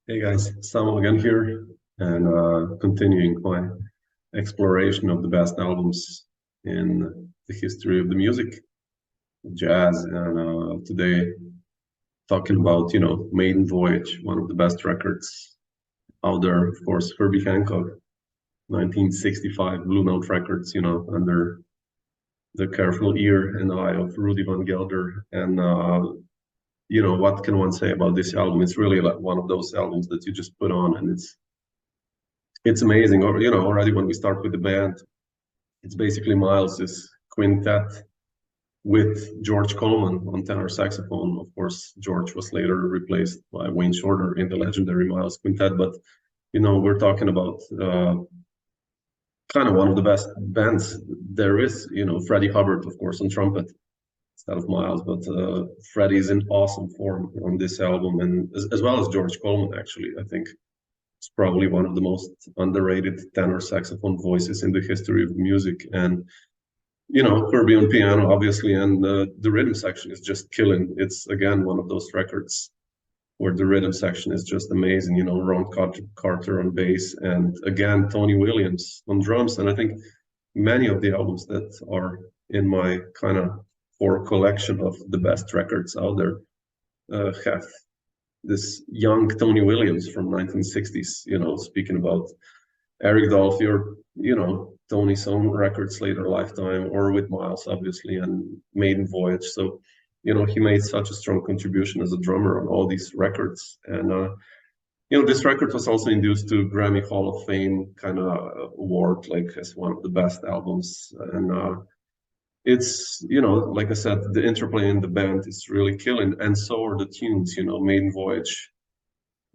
Hey guys, Samo again here, and continuing my exploration of the best albums in the history of the music, jazz, and today talking about, Maiden Voyage, one of the best records out there, of course, Herbie Hancock, 1965 Blue Note Records, under the careful ear and eye of Rudy Van Gelder. And, what can one say about this album? It's really like one of those albums that you just put on and it's amazing. Or already when we start with the band, it's basically Miles's quintet with George Coleman on tenor saxophone. Of course, George was later replaced by Wayne Shorter in the legendary Miles quintet. But we're talking about kind of one of the best bands there is. Freddie Hubbard, of course, on trumpet instead of Miles, but Freddie is in awesome form on this album, and as well as George Coleman. Actually, I think it's probably one of the most underrated tenor saxophone voices in the history of music. And Herbie on piano, obviously, and the rhythm section is just killing. It's again one of those records where the rhythm section is just amazing. Ron Carter on bass, and again Tony Williams on drums. And I think many of the albums that are in my kind of core collection of the best records out there have this young Tony Williams from 1960s. Speaking about Eric Dolphy, or Tony's own records later lifetime, or with Miles obviously, and Maiden Voyage. So he made such a strong contribution as a drummer on all these records. And this record was also induced to Grammy Hall of Fame kind of award, like as one of the best albums. And it's like I said, the interplay in the band is really killing, and so are the tunes. Maiden Voyage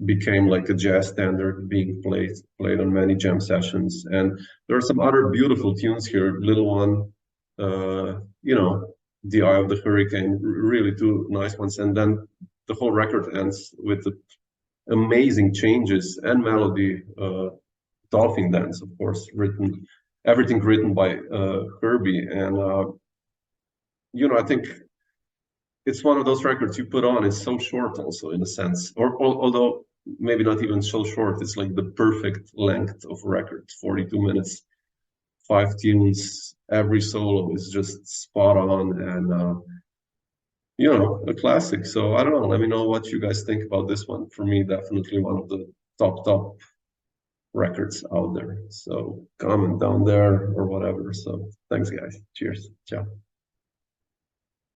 became like a jazz standard, being played on many jam sessions. And there are some other beautiful tunes here. Little One, The Eye of the Hurricane, really two nice ones. And then the whole record ends with the amazing changes and melody. Dolphin Dance, of course, everything written by Herbie. And I think it's one of those records you put on. It's so short, also, in a sense, or although maybe not even so short. It's like the perfect length of record, 42 minutes, 5 tunes. Every solo is just spot on, and a classic. So I don't know. Let me know what you guys think about this one. For me, definitely one of the top records out there. So comment down there or whatever. So thanks, guys. Cheers. Ciao.